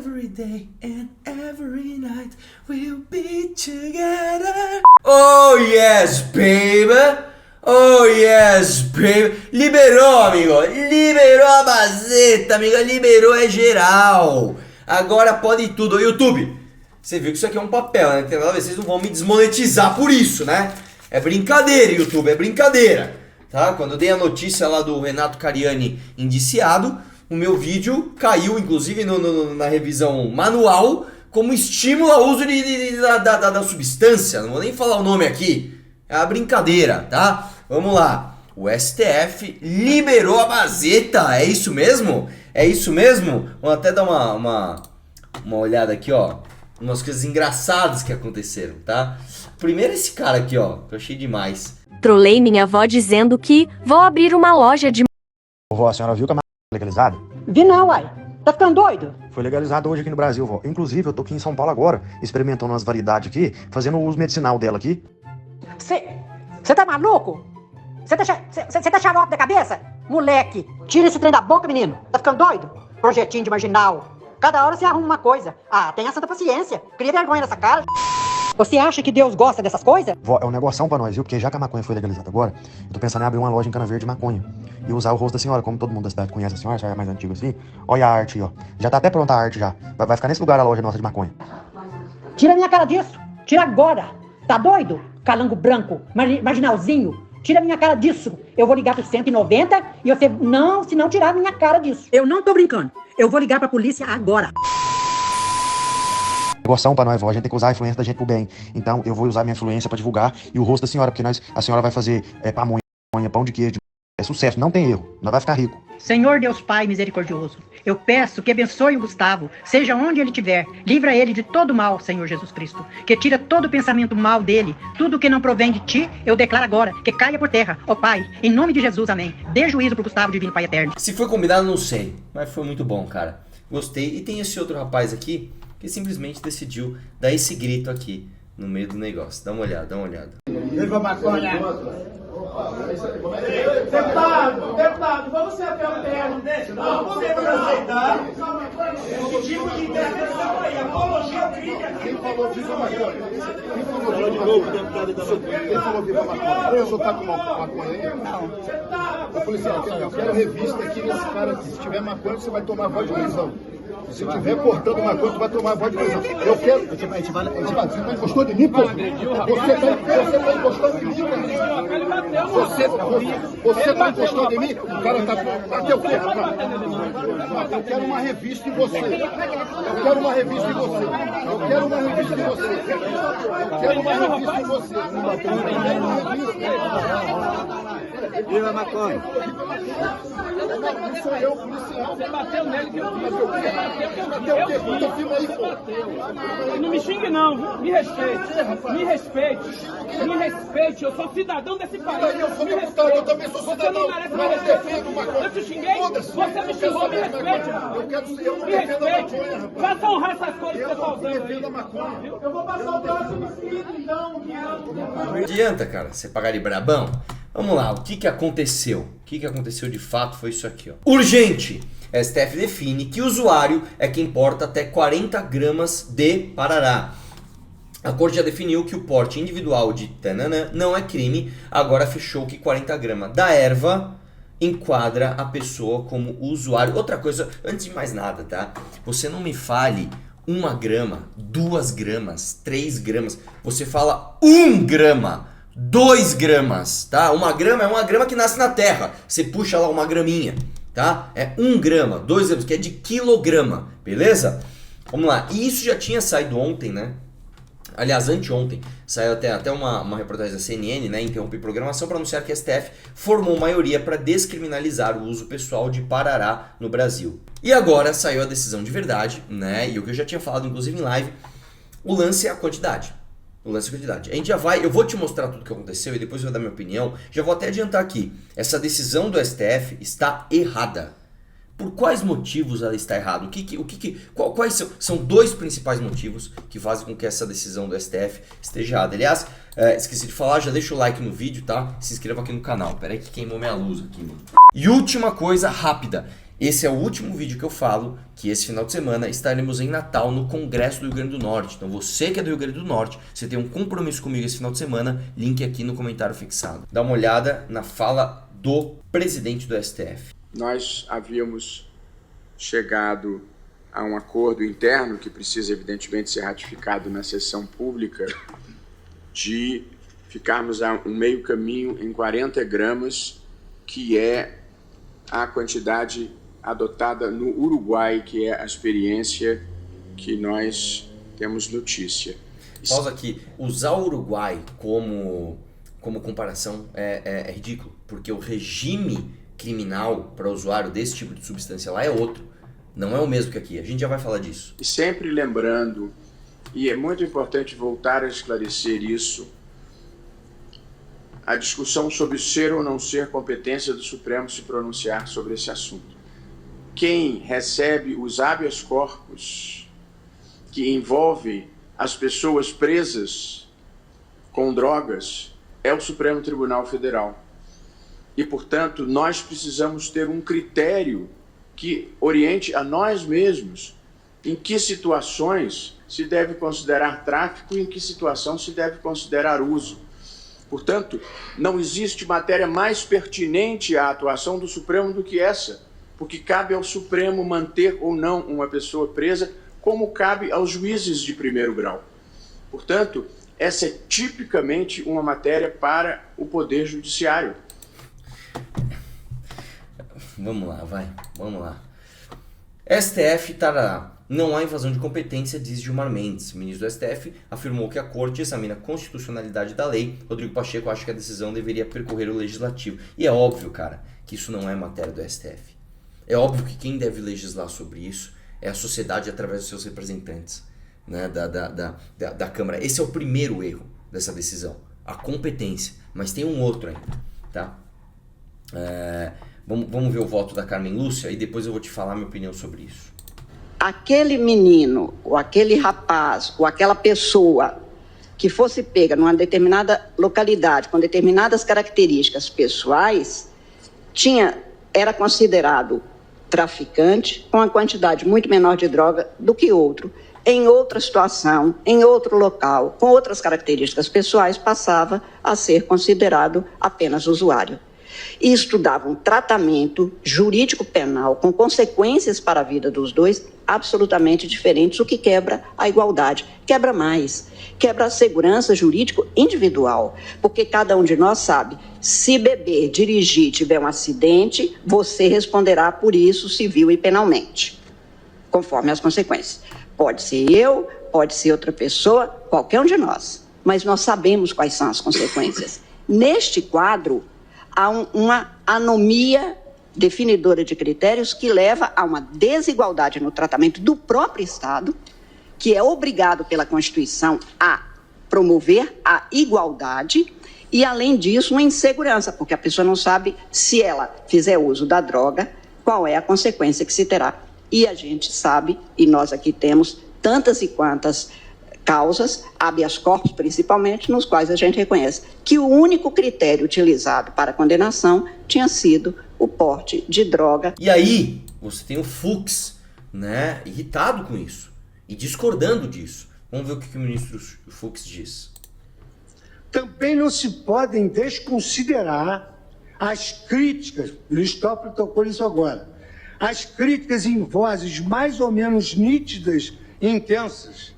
Every day and every night we'll be together. Oh yes, baby! Oh yes, baby! Liberou, amigo! Liberou a bazeta, amigo! Liberou é geral! Agora pode tudo. YouTube, você viu que isso aqui é um papel, né? Tem nada a ver, vocês não vão me desmonetizar por isso, né? É brincadeira, YouTube, é brincadeira. Tá? Quando eu dei a notícia lá do Renato Cariani indiciado, o meu vídeo caiu, inclusive, na revisão manual, como estímulo ao uso da substância. Não vou nem falar o nome aqui. É uma brincadeira, tá? Vamos lá. O STF liberou a bazeta. É isso mesmo? É isso mesmo? Vamos até dar uma olhada aqui, ó. Umas coisas engraçadas que aconteceram, tá? Primeiro esse cara aqui, ó. Que eu achei demais. Trolei minha avó dizendo que vou abrir uma loja de... Vó, a senhora viu que a maconha é legalizada? Vi não, uai. Tá ficando doido? Foi legalizada hoje aqui no Brasil, vó. Inclusive, eu tô aqui em São Paulo agora, experimentando umas variedades aqui, fazendo o uso medicinal dela aqui. Você tá maluco? Você tá xarope da cabeça? Moleque, tira esse trem da boca, menino. Tá ficando doido? Projetinho de marginal. Cada hora você arruma uma coisa. Ah, tenha santa paciência. Cria vergonha nessa cara. Você acha que Deus gosta dessas coisas? Vó, é um negoção pra nós, viu? Porque já que a maconha foi legalizada agora, eu tô pensando em abrir uma loja em Cana Verde de maconha. E usar o rosto da senhora, como todo mundo da cidade conhece a senhora é mais antigo assim. Olha a arte, ó. Já tá até pronta a arte já. Vai ficar nesse lugar a loja nossa de maconha. Tira a minha cara disso. Tira agora. Tá doido? Calango branco, marginalzinho. Tira a minha cara disso. Eu vou ligar pro 190 e você não, se não tirar a minha cara disso. Eu não tô brincando. Eu vou ligar pra polícia agora. Negoção pra nós, vó. A gente tem que usar a influência da gente pro bem. Então, eu vou usar minha influência pra divulgar e o rosto da senhora, porque a senhora vai fazer pamonha, pão de queijo. É sucesso, não tem erro. Nós vai ficar rico. Senhor Deus Pai misericordioso, eu peço que abençoe o Gustavo, seja onde ele estiver, livra ele de todo mal, Senhor Jesus Cristo, que tira todo pensamento mal dele, tudo que não provém de ti, eu declaro agora, que caia por terra, ó Pai, em nome de Jesus, amém. Dê juízo pro Gustavo, divino Pai eterno. Se foi combinado, não sei, mas foi muito bom, cara. Gostei. E tem esse outro rapaz aqui que simplesmente decidiu dar esse grito aqui no meio do negócio. Dá uma olhada, dá uma olhada. Viva maconha! Deputado, vamos ser até o termo. Não, você vai aceitar. Esse tipo de intervenção aí, apologia ao crime aqui. Quem falou viva maconha? Quem falou de novo, deputado da maconha? Quem falou viva maconha? O senhor tá com maconha aí? Não. Ô, policial, eu quero revista aqui nesse cara. Se tiver maconha, você vai tomar voz de prisão. Se tiver cortando maconha, tu vai tomar voz de prisão. Eu quero. Você tá encostando em mim, pô? Você tá encostando em mim, cara? Você tá encostando em mim? O cara tá. Até o quê, rapaz? Eu quero uma revista em você. Eu quero uma revista em você. Eu quero uma revista em você. Eu quero uma revista em você. Viva a maconha! Não sou eu, policial. Você bateu nele que eu vi. Bateu o quê? Bota o filme aí, pô. Não me xingue não, viu? Me respeite. Me respeite. Me respeite. Eu sou cidadão desse país. Eu sou deputado, eu também sou cidadão. Você não merece meu Mas eu defendo respeito. maconha. Eu te xinguei? Você me xingou, me respeite. Eu quero ser, eu não Me defendo a respeite. maconha, rapaz. Faça honrar essas coisas que você está usando aí. Defendo a maconha. Eu vou passar o próximo inscrito, então. Não adianta, cara, você pagar de brabão. Vamos lá, o que aconteceu? O que aconteceu de fato foi isso aqui, ó. Urgente! STF define que o usuário é quem porta até 40 gramas de parará. A corte já definiu que o porte individual de tananã não é crime, agora fechou que 40 gramas da erva enquadra a pessoa como usuário. Outra coisa, antes de mais nada, tá? Você não me fale 1 grama, 2 gramas, 3 gramas. Você fala 1 grama, 2 gramas, tá? 1 grama é 1 grama que nasce na terra. Você puxa lá 1 graminha, tá? É 1 grama, 2 gramas, que é de quilograma, beleza? Vamos lá. E isso já tinha saído ontem, né? Aliás, anteontem, saiu até uma reportagem da CNN, né, interromper programação para anunciar que a STF formou maioria para descriminalizar o uso pessoal de parará no Brasil. E agora saiu a decisão de verdade, né, e o que eu já tinha falado inclusive em live, o lance é a quantidade. O lance é a quantidade. A gente já vai, eu vou te mostrar tudo o que aconteceu e depois eu vou dar minha opinião. Já vou até adiantar aqui, essa decisão do STF está errada. Por quais motivos ela está errada? Quais são 2 principais motivos que fazem com que essa decisão do STF esteja errada? Aliás, esqueci de falar, já deixa o like no vídeo, tá? Se inscreva aqui no canal. Pera aí que queimou minha luz aqui, mano. E última coisa rápida. Esse é o último vídeo que eu falo que esse final de semana estaremos em Natal no Congresso do Rio Grande do Norte. Então você que é do Rio Grande do Norte, você tem um compromisso comigo esse final de semana, link aqui no comentário fixado. Dá uma olhada na fala do presidente do STF. Nós havíamos chegado a um acordo interno que precisa evidentemente ser ratificado na sessão pública de ficarmos a um meio caminho em 40 gramas, que é a quantidade adotada no Uruguai, que é a experiência que nós temos notícia. Pausa aqui. Usar o Uruguai como comparação é ridículo, porque o regime criminal para usuário desse tipo de substância lá é outro. Não é o mesmo que aqui. A gente já vai falar disso. E sempre lembrando, e é muito importante voltar a esclarecer isso, a discussão sobre ser ou não ser competência do Supremo se pronunciar sobre esse assunto. Quem recebe os habeas corpus que envolve as pessoas presas com drogas é o Supremo Tribunal Federal. E, portanto, nós precisamos ter um critério que oriente a nós mesmos em que situações se deve considerar tráfico e em que situação se deve considerar uso. Portanto, não existe matéria mais pertinente à atuação do Supremo do que essa, porque cabe ao Supremo manter ou não uma pessoa presa, como cabe aos juízes de primeiro grau. Portanto, essa é tipicamente uma matéria para o Poder Judiciário. Vamos lá. STF tarará. Não há invasão de competência, diz Gilmar Mendes. O ministro do STF afirmou que a corte examina a constitucionalidade da lei. Rodrigo Pacheco acha que a decisão deveria percorrer o legislativo. E é óbvio, cara, que isso não é matéria do STF. É óbvio que quem deve legislar sobre isso é a sociedade através dos seus representantes, né, da Câmara. Esse é o primeiro erro dessa decisão, a competência. Mas tem um outro ainda, tá? Vamos ver o voto da Carmen Lúcia e depois eu vou te falar a minha opinião sobre isso. Aquele menino, ou aquele rapaz, ou aquela pessoa que fosse pega numa determinada localidade, com determinadas características pessoais, era considerado traficante com uma quantidade muito menor de droga do que outro. Em outra situação, em outro local, com outras características pessoais, passava a ser considerado apenas usuário. E estudava um tratamento jurídico penal com consequências para a vida dos dois absolutamente diferentes, o que quebra a igualdade, quebra mais, quebra a segurança jurídico individual, porque cada um de nós sabe, se beber, dirigir, tiver um acidente, você responderá por isso civil e penalmente, conforme as consequências. Pode ser eu, pode ser outra pessoa, qualquer um de nós, mas nós sabemos quais são as consequências. Neste quadro, há uma anomia definidora de critérios que leva a uma desigualdade no tratamento do próprio Estado, que é obrigado pela Constituição a promover a igualdade e, além disso, uma insegurança, porque a pessoa não sabe, se ela fizer uso da droga, qual é a consequência que se terá. E a gente sabe, e nós aqui temos tantas e quantas causas, habeas corpus principalmente, nos quais a gente reconhece que o único critério utilizado para a condenação tinha sido o porte de droga. E aí, você tem o Fux, né, irritado com isso e discordando disso. Vamos ver o que o ministro Fux diz. Também não se podem desconsiderar as críticas, Luiz Toffoli tocou nisso agora, as críticas em vozes mais ou menos nítidas e intensas,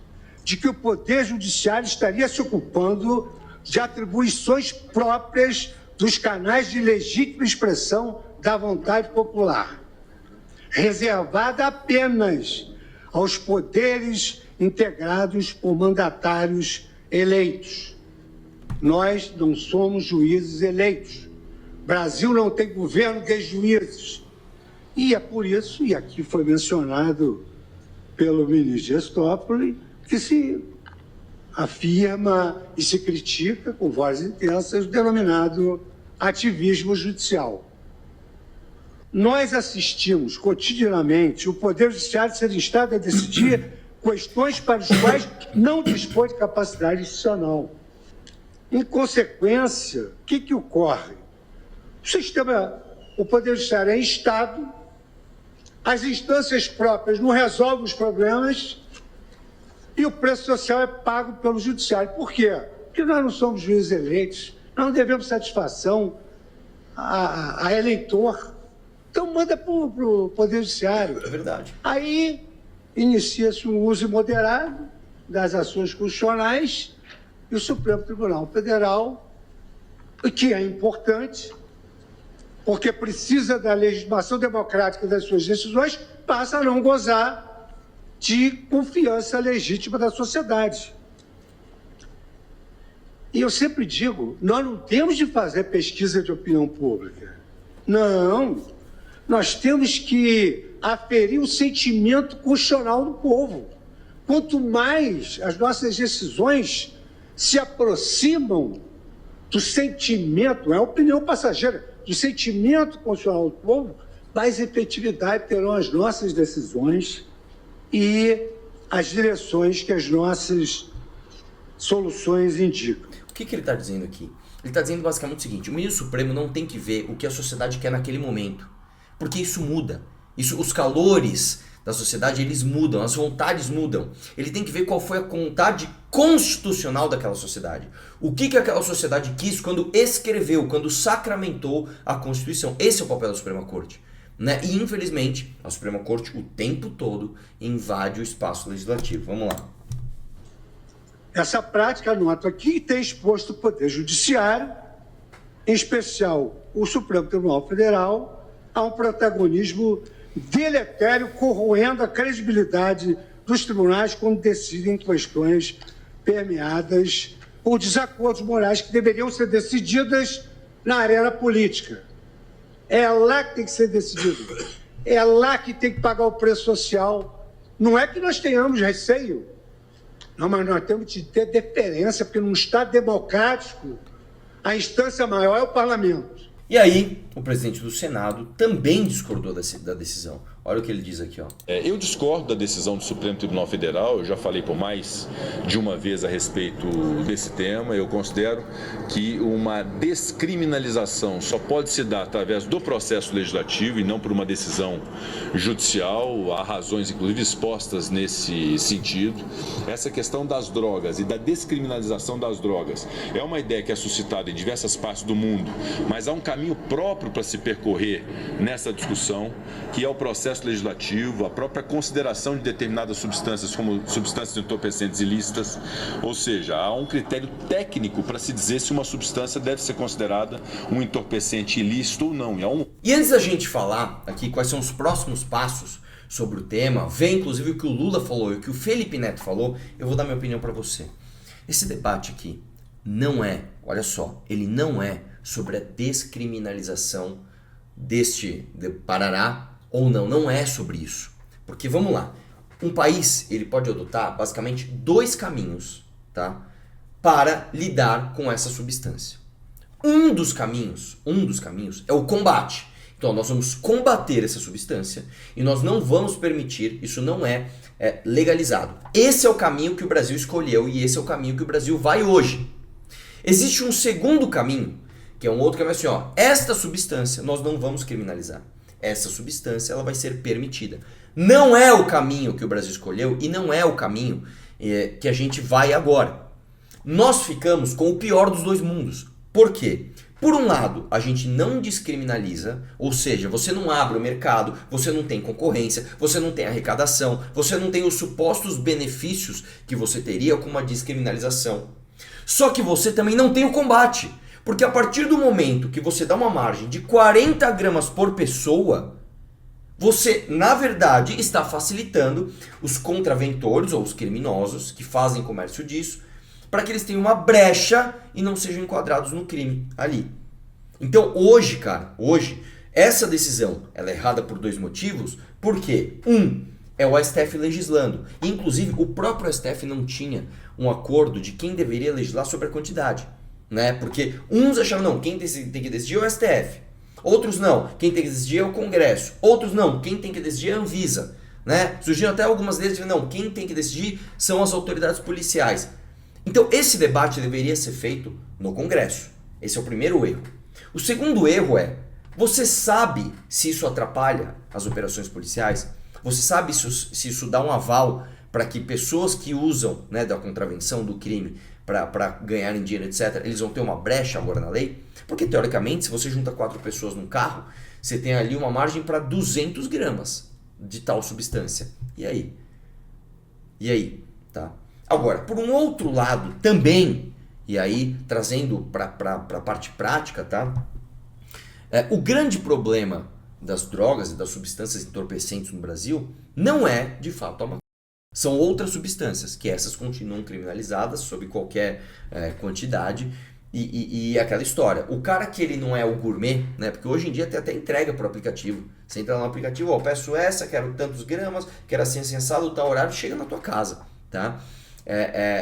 de que o Poder Judiciário estaria se ocupando de atribuições próprias dos canais de legítima expressão da vontade popular, reservada apenas aos poderes integrados por mandatários eleitos. Nós não somos juízes eleitos. Brasil não tem governo de juízes. E é por isso, e aqui foi mencionado pelo ministro Dias Toffoli, que se afirma e se critica com vozes intensas o denominado ativismo judicial. Nós assistimos cotidianamente o Poder Judiciário ser instado a decidir questões para as quais não dispõe de capacidade institucional. Em consequência, o que ocorre? O Poder Judiciário é instado as instâncias próprias não resolvem os problemas e o preço social é pago pelo judiciário. Por quê? Porque nós não somos juízes eleitos, nós não devemos satisfação a eleitor. Então manda para o Poder Judiciário. É verdade. Aí inicia-se um uso moderado das ações constitucionais e o Supremo Tribunal Federal, que é importante, porque precisa da legitimação democrática das suas decisões, passa a não gozar de confiança legítima da sociedade. E eu sempre digo, nós não temos de fazer pesquisa de opinião pública. Não. Nós temos que aferir o sentimento constitucional do povo. Quanto mais as nossas decisões se aproximam do sentimento, não é opinião passageira, do sentimento constitucional do povo, mais efetividade terão as nossas decisões e as direções que as nossas soluções indicam. O que ele está dizendo aqui? Ele está dizendo basicamente o seguinte: o ministro Supremo não tem que ver o que a sociedade quer naquele momento, porque isso muda. Os calores da sociedade, eles mudam, as vontades mudam. Ele tem que ver qual foi a vontade constitucional daquela sociedade. O que aquela sociedade quis quando escreveu, quando sacramentou a Constituição. Esse é o papel da Suprema Corte. Né? E infelizmente, a Suprema Corte o tempo todo invade o espaço legislativo. Vamos lá. Essa prática, anoto aqui, tem exposto o Poder Judiciário, em especial o Supremo Tribunal Federal, a um protagonismo deletério, corroendo a credibilidade dos tribunais quando decidem questões permeadas por desacordos morais que deveriam ser decididas na arena política. É lá que tem que ser decidido. É lá que tem que pagar o preço social. Não é que nós tenhamos receio. Não, mas nós temos de ter deferência, porque num Estado democrático, a instância maior é o parlamento. E aí, o presidente do Senado também discordou da decisão. Olha o que ele diz aqui, ó. Eu discordo da decisão do Supremo Tribunal Federal, eu já falei por mais de uma vez a respeito desse tema. Eu considero que uma descriminalização só pode se dar através do processo legislativo e não por uma decisão judicial. Há razões, inclusive, expostas nesse sentido. Essa questão das drogas e da descriminalização das drogas é uma ideia que é suscitada em diversas partes do mundo, mas há um caminho próprio para se percorrer nessa discussão, que é o processo legislativo, a própria consideração de determinadas substâncias como substâncias entorpecentes ilícitas, ou seja, há um critério técnico para se dizer se uma substância deve ser considerada um entorpecente ilícito ou não. E antes da gente falar aqui quais são os próximos passos sobre o tema, vem inclusive o que o Lula falou e o que o Felipe Neto falou, eu vou dar minha opinião para você. Esse debate aqui não é, olha só, ele não é sobre a descriminalização deste Parará ou não é sobre isso. Porque vamos lá, um país ele pode adotar basicamente dois caminhos, tá, para lidar com essa substância. Um dos caminhos é o combate. Então nós vamos combater essa substância e nós não vamos permitir, isso não é legalizado. Esse é o caminho que o Brasil escolheu e esse é o caminho que o Brasil vai hoje. Existe um segundo caminho, que é um outro caminho assim, ó, esta substância nós não vamos criminalizar. Essa substância ela vai ser permitida. Não é o caminho que o Brasil escolheu e não é o caminho que a gente vai agora. Nós ficamos com o pior dos dois mundos. Por quê? Por um lado, a gente não descriminaliza, ou seja, você não abre o mercado, você não tem concorrência, você não tem arrecadação, você não tem os supostos benefícios que você teria com uma descriminalização. Só que você também não tem o combate. Porque a partir do momento que você dá uma margem de 40 gramas por pessoa, você, na verdade, está facilitando os contraventores ou os criminosos que fazem comércio disso, para que eles tenham uma brecha e não sejam enquadrados no crime ali. Então hoje, essa decisão ela é errada por dois motivos. Por quê? É o STF legislando. E, inclusive, o próprio STF não tinha um acordo de quem deveria legislar sobre a quantidade. Né? Porque uns achavam, não, quem tem que decidir é o STF. Outros não, quem tem que decidir é o Congresso. Outros não, quem tem que decidir é a Anvisa. Né? Surgiram até algumas leis dizendo, não, quem tem que decidir são as autoridades policiais. Então esse debate deveria ser feito no Congresso. Esse é o primeiro erro. O segundo erro é, Você sabe se isso atrapalha as operações policiais? Você sabe se isso dá um aval para que pessoas que usam, né, da contravenção do crime para ganharem dinheiro, etc., eles vão ter uma brecha agora na lei? Porque, teoricamente, se você junta 4 pessoas num carro, você tem ali uma margem para 200 gramas de tal substância. E aí? E aí? Tá? Agora, por um outro lado também, e aí trazendo para a parte prática, tá? O grande problema das drogas e das substâncias entorpecentes no Brasil não é, de fato, a maconha. São outras substâncias, que essas continuam criminalizadas sob qualquer quantidade. E aquela história, o cara que ele não é o gourmet, né? Porque hoje em dia tem até entrega por aplicativo. Você entra no aplicativo, ó, peço essa, quero tantos gramas, quero assim assado, tal horário, chega na tua casa, tá?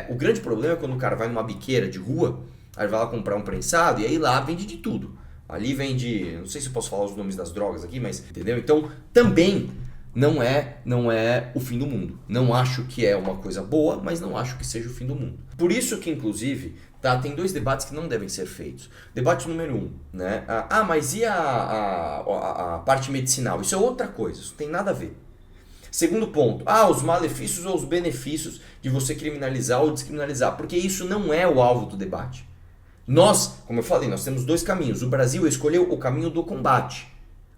O grande problema é quando o cara vai numa biqueira de rua, aí vai lá comprar um prensado e aí lá vende de tudo. Ali vende, não sei se eu posso falar os nomes das drogas aqui, mas entendeu? Então também não é o fim do mundo. Não acho que é uma coisa boa, mas não acho que seja o fim do mundo. Por isso que, inclusive, tá, tem 2 debates que não devem ser feitos. Debate número 1, né? Mas e a parte medicinal? Isso é outra coisa, isso não tem nada a ver. Segundo ponto, os malefícios ou os benefícios de você criminalizar ou descriminalizar, porque isso não é o alvo do debate. Nós, como eu falei, nós temos 2 caminhos. O Brasil escolheu o caminho do combate.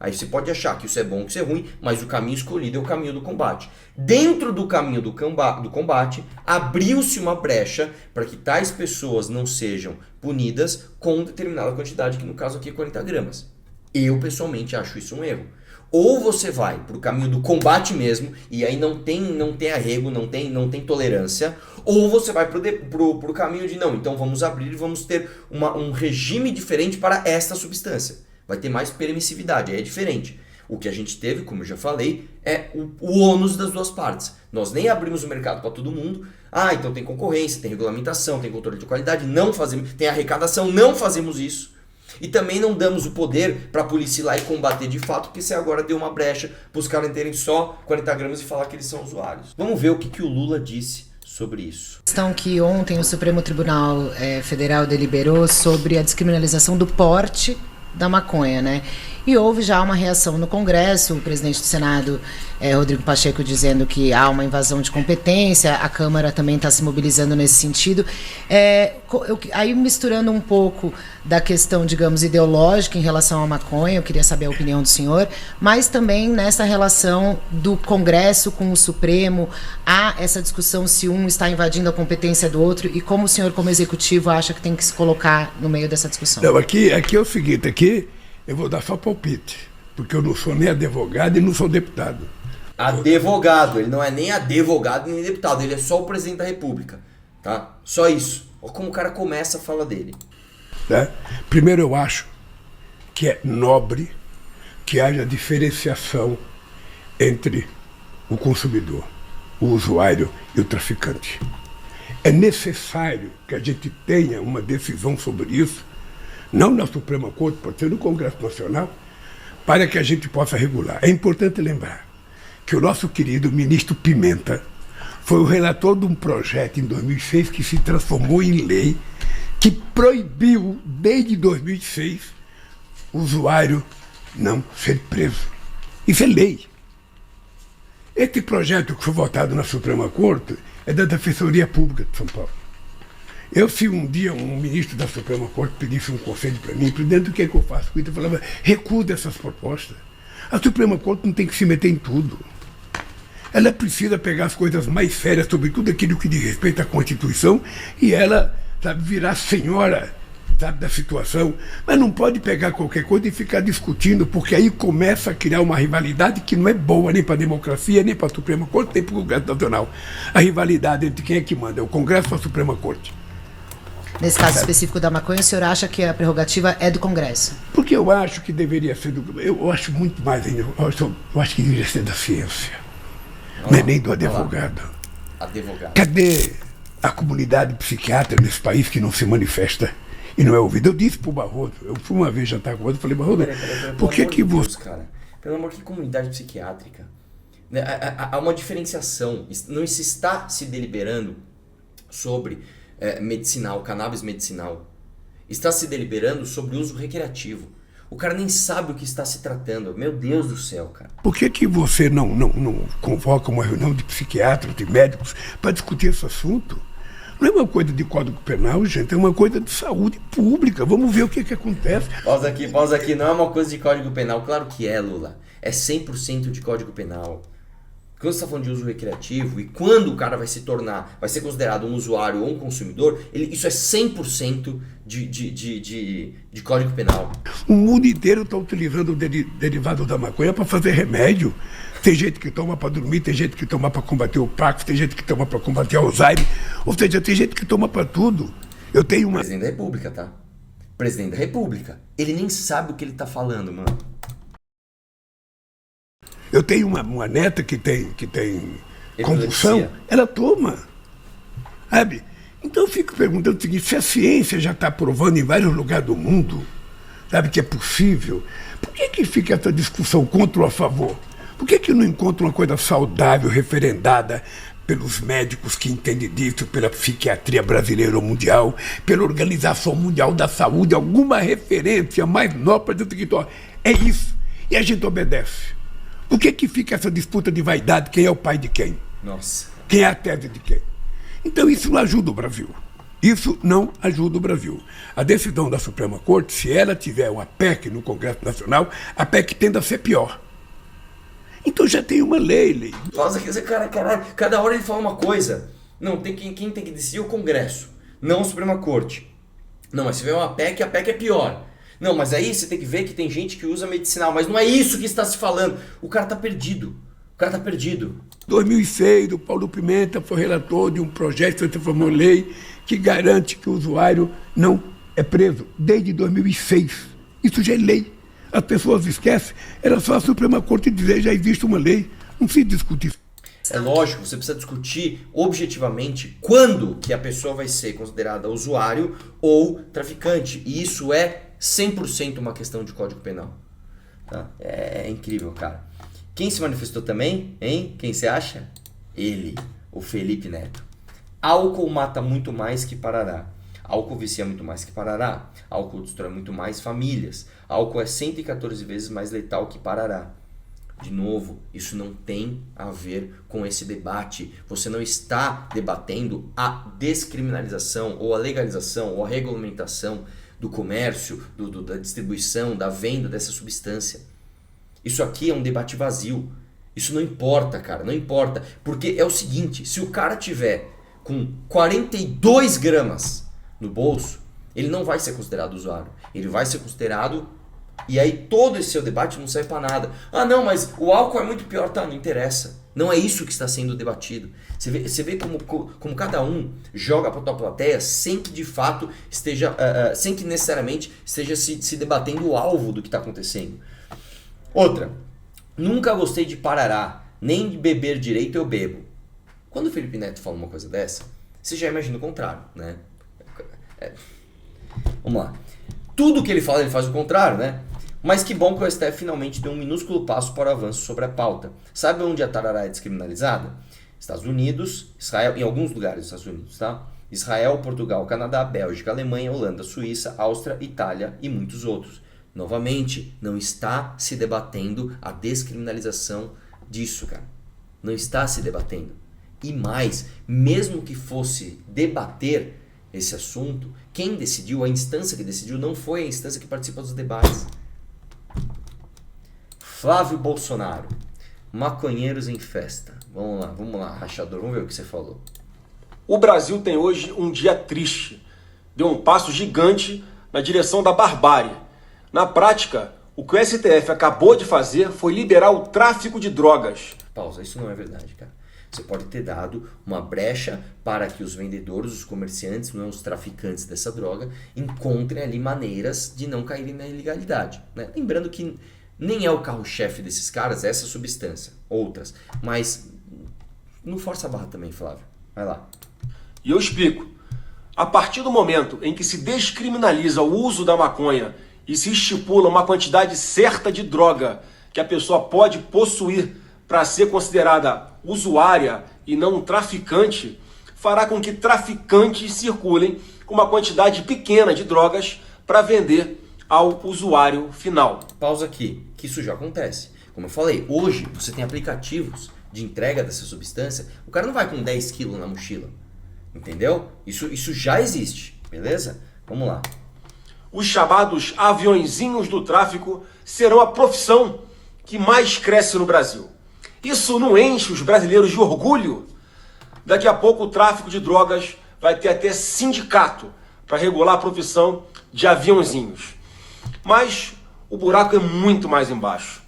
Aí você pode achar que isso é bom ou que isso é ruim, mas o caminho escolhido é o caminho do combate. Dentro do caminho do combate, abriu-se uma brecha para que tais pessoas não sejam punidas com determinada quantidade, que no caso aqui é 40 gramas. Eu, pessoalmente, acho isso um erro. Ou você vai para o caminho do combate mesmo, e aí não tem arrego, não tem tolerância, ou você vai pro caminho de não, então vamos abrir e vamos ter um regime diferente para esta substância. Vai ter mais permissividade, aí é diferente. O que a gente teve, como eu já falei, é o ônus das duas partes. Nós nem abrimos o mercado para todo mundo. Então tem concorrência, tem regulamentação, tem controle de qualidade, não fazemos, tem arrecadação, não fazemos isso. E também não damos o poder para a polícia ir lá e combater de fato, porque você agora deu uma brecha para os caras terem só 40 gramas e falar que eles são usuários. Vamos ver o que o Lula disse sobre isso. Questão que ontem o Supremo Tribunal Federal deliberou sobre a descriminalização do porte da maconha, né? E houve já uma reação no Congresso, o presidente do Senado, Rodrigo Pacheco, dizendo que há uma invasão de competência, a Câmara também está se mobilizando nesse sentido. Aí misturando um pouco da questão, digamos, ideológica em relação à maconha, eu queria saber a opinião do senhor, mas também nessa relação do Congresso com o Supremo, há essa discussão se um está invadindo a competência do outro e como o senhor, como executivo, acha que tem que se colocar no meio dessa discussão? Não, aqui é o seguinte, aqui eu vou dar só palpite, porque eu não sou nem advogado e não sou deputado. Advogado, ele não é nem advogado nem deputado, ele é só o presidente da República, tá? Só isso. Olha como o cara começa a fala dele. Tá? Primeiro, eu acho que é nobre que haja diferenciação entre o consumidor, o usuário e o traficante. É necessário que a gente tenha uma decisão sobre isso, não na Suprema Corte, pode ser no Congresso Nacional, para que a gente possa regular. É importante lembrar que o nosso querido ministro Pimenta foi o relator de um projeto em 2006 que se transformou em lei, que proibiu, desde 2006, o usuário não ser preso. Isso é lei. Esse projeto que foi votado na Suprema Corte é da Defensoria Pública de São Paulo. Se um dia um ministro da Suprema Corte pedisse um conselho para mim, presidente, o que é que eu faço com isso? Eu falava, recusa essas propostas. A Suprema Corte não tem que se meter em tudo. Ela precisa pegar as coisas mais sérias, sobretudo aquilo que diz respeito à Constituição, e ela, virar senhora, da situação. Mas não pode pegar qualquer coisa e ficar discutindo, porque aí começa a criar uma rivalidade que não é boa nem para a democracia, nem para a Suprema Corte, nem para o Congresso Nacional. A rivalidade entre quem é que manda, é o Congresso ou a Suprema Corte. Nesse caso específico da maconha, o senhor acha que a prerrogativa é do Congresso? Porque eu acho que deveria ser do... Eu acho muito mais ainda. Eu acho que deveria ser da ciência. Não é nem do advogado. Cadê a comunidade psiquiátrica nesse país que não se manifesta e não é ouvida? Eu disse pro Barroso, eu fui uma vez jantar com ele, falei, Barroso, por que você... Cara, pelo amor, que comunidade psiquiátrica? Há uma diferenciação. Não se está se deliberando sobre medicinal, cannabis medicinal. Está se deliberando sobre uso recreativo. O cara nem sabe o que está se tratando. Meu Deus do céu, cara. Por que você não convoca uma reunião de psiquiatras, de médicos, para discutir esse assunto? Não é uma coisa de Código Penal, gente, é uma coisa de saúde pública. Vamos ver o que acontece. Pausa aqui. Não é uma coisa de Código Penal. Claro que é, Lula. É 100% de Código Penal. Quando você está falando de uso recreativo e quando o cara vai ser considerado um usuário ou um consumidor, isso é 100% de Código Penal. O mundo inteiro está utilizando o derivado da maconha para fazer remédio. Tem gente que toma para dormir, tem gente que toma para combater o Parkinson, tem gente que toma para combater o Alzheimer. Ou seja, tem gente que toma para tudo. Eu tenho uma... Presidente da República, tá? Presidente da República. Ele nem sabe o que ele tá falando, mano. Eu tenho uma neta que tem convulsão, ela toma, sabe? Então eu fico perguntando o seguinte, se a ciência já está provando em vários lugares do mundo, sabe, que é possível, por que fica essa discussão contra ou a favor? Por que não encontra uma coisa saudável, referendada pelos médicos que entendem disso, pela psiquiatria brasileira ou mundial, pela Organização Mundial da Saúde, alguma referência mais nova para dizer o seguinte, ó, é isso, e a gente obedece. Por que fica essa disputa de vaidade? Quem é o pai de quem? Nossa. Quem é a tese de quem? Então isso não ajuda o Brasil. Isso não ajuda o Brasil. A decisão da Suprema Corte, se ela tiver uma PEC no Congresso Nacional, a PEC tende a ser pior. Então já tem uma lei. Pausa aqui, caralho, cada hora ele fala uma coisa. Não, quem tem que decidir é o Congresso, não a Suprema Corte. Não, mas se vier uma PEC, a PEC é pior. Não, mas aí você tem que ver que tem gente que usa medicinal, mas não é isso que está se falando. O cara tá perdido. Em 2006, o Paulo Pimenta foi relator de um projeto que transformou em lei que garante que o usuário não é preso desde 2006. Isso já é lei. As pessoas esquecem, era só a Suprema Corte dizer já existe uma lei. Não se discute. É lógico, você precisa discutir objetivamente quando que a pessoa vai ser considerada usuário ou traficante. E isso é 100% uma questão de Código Penal. Tá? É incrível, cara. Quem se manifestou também, hein? Quem você acha? Ele, o Felipe Neto. Álcool mata muito mais que Parará. Álcool vicia muito mais que Parará. Álcool destrói muito mais famílias. Álcool é 114 vezes mais letal que Parará. De novo, isso não tem a ver com esse debate. Você não está debatendo a descriminalização ou a legalização ou a regulamentação do comércio, da distribuição, da venda dessa substância. Isso aqui é um debate vazio. Isso não importa, cara, não importa. Porque é o seguinte, se o cara tiver com 42 gramas no bolso, ele não vai ser considerado usuário. Ele vai ser considerado... E aí todo esse seu debate não serve pra nada. Ah não, mas o álcool é muito pior. Tá, não interessa. Não é isso que está sendo debatido. Você vê como cada um joga para a plateia sem que de fato esteja, sem que necessariamente esteja se debatendo o alvo do que está acontecendo. Outra, nunca gostei de Parará, nem de beber direito eu bebo. Quando o Felipe Neto fala uma coisa dessa, você já imagina o contrário, né? Vamos lá. Tudo que ele faz o contrário, né? Mas que bom que o STF finalmente deu um minúsculo passo para o avanço sobre a pauta. Sabe onde a tarará é descriminalizada? Estados Unidos, Israel, em alguns lugares dos Estados Unidos, tá? Israel, Portugal, Canadá, Bélgica, Alemanha, Holanda, Suíça, Áustria, Itália e muitos outros. Novamente, não está se debatendo a descriminalização disso, cara. Não está se debatendo. E mais, mesmo que fosse debater esse assunto, quem decidiu, a instância que decidiu, não foi a instância que participa dos debates. Flávio Bolsonaro, maconheiros em festa. Vamos lá, rachador, vamos ver o que você falou. O Brasil tem hoje um dia triste. Deu um passo gigante na direção da barbárie. Na prática, o que o STF acabou de fazer foi liberar o tráfico de drogas. Pausa, isso não é verdade, cara. Você pode ter dado uma brecha para que os vendedores, os comerciantes, não os traficantes dessa droga, encontrem ali maneiras de não caírem na ilegalidade, né? Lembrando que nem é o carro-chefe desses caras essa substância, outras. Mas não força a barra também, Flávio. Vai lá. E eu explico. A partir do momento em que se descriminaliza o uso da maconha e se estipula uma quantidade certa de droga que a pessoa pode possuir para ser considerada usuária e não traficante, fará com que traficantes circulem com uma quantidade pequena de drogas para vender ao usuário final. Pausa aqui, que isso já acontece. Como eu falei, hoje você tem aplicativos de entrega dessa substância, o cara não vai com 10 quilos na mochila, entendeu? Isso já existe, beleza? Vamos lá. Os chamados aviõezinhos do tráfico serão a profissão que mais cresce no Brasil. Isso não enche os brasileiros de orgulho? Daqui a pouco o tráfico de drogas vai ter até sindicato para regular a profissão de aviãozinhos. Mas o buraco é muito mais embaixo.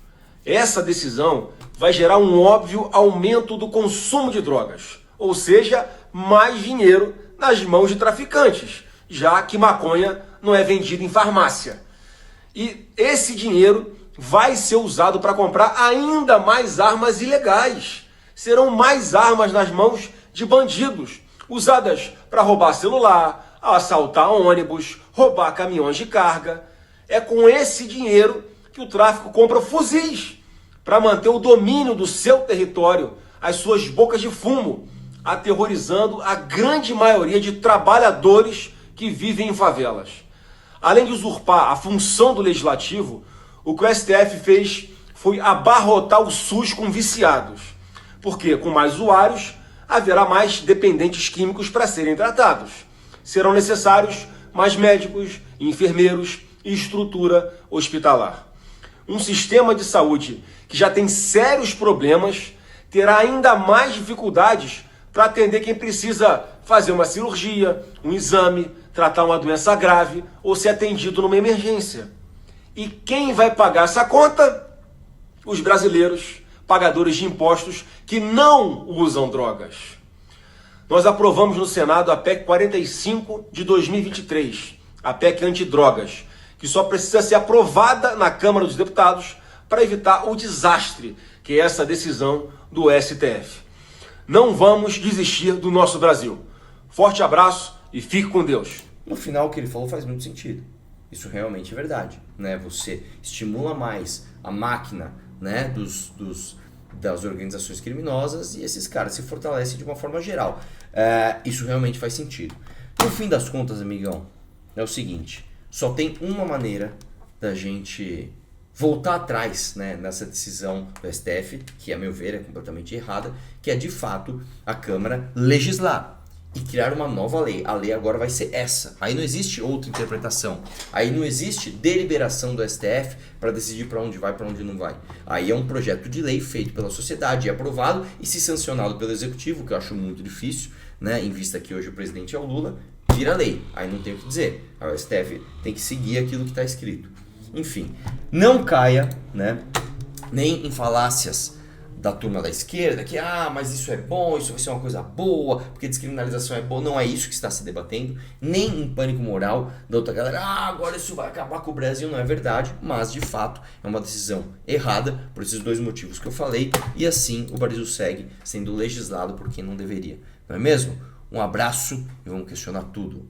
Essa decisão vai gerar um óbvio aumento do consumo de drogas, ou seja, mais dinheiro nas mãos de traficantes, já que maconha não é vendida em farmácia. E esse dinheiro vai ser usado para comprar ainda mais armas ilegais. Serão mais armas nas mãos de bandidos, usadas para roubar celular, assaltar ônibus, roubar caminhões de carga. É com esse dinheiro que o tráfico compra fuzis para manter o domínio do seu território, as suas bocas de fumo, aterrorizando a grande maioria de trabalhadores que vivem em favelas. Além de usurpar a função do legislativo, o que o STF fez foi abarrotar o SUS com viciados. Porque com mais usuários, haverá mais dependentes químicos para serem tratados. Serão necessários mais médicos, enfermeiros e estrutura hospitalar. Um sistema de saúde que já tem sérios problemas terá ainda mais dificuldades para atender quem precisa fazer uma cirurgia, um exame, tratar uma doença grave ou ser atendido numa emergência. E quem vai pagar essa conta? Os brasileiros, pagadores de impostos que não usam drogas. Nós aprovamos no Senado a PEC 45 de 2023, a PEC antidrogas, que só precisa ser aprovada na Câmara dos Deputados para evitar o desastre que é essa decisão do STF. Não vamos desistir do nosso Brasil. Forte abraço e fique com Deus. No final, o que ele falou faz muito sentido. Isso realmente é verdade, né? Você estimula mais a máquina, né, das organizações criminosas e esses caras se fortalecem de uma forma geral. Isso realmente faz sentido. No fim das contas, amigão, é o seguinte: só tem uma maneira da gente voltar atrás, né, nessa decisão do STF, que a meu ver é completamente errada, que é de fato a Câmara legislar e criar uma nova lei. A lei agora vai ser essa. Aí não existe outra interpretação. Aí não existe deliberação do STF para decidir para onde vai, para onde não vai. Aí é um projeto de lei feito pela sociedade, aprovado e se sancionado pelo Executivo, que eu acho muito difícil, né, em vista que hoje o presidente é o Lula, vira lei. Aí não tem o que dizer. Aí o STF tem que seguir aquilo que está escrito. Enfim, não caia, né, nem em falácias da turma da esquerda, que mas isso é bom, isso vai ser uma coisa boa, porque descriminalização é boa. Não é isso que está se debatendo, nem em pânico moral da outra galera, agora isso vai acabar com o Brasil. Não é verdade, mas de fato é uma decisão errada por esses dois motivos que eu falei, e assim o Brasil segue sendo legislado por quem não deveria, não é mesmo? Um abraço e vamos questionar tudo.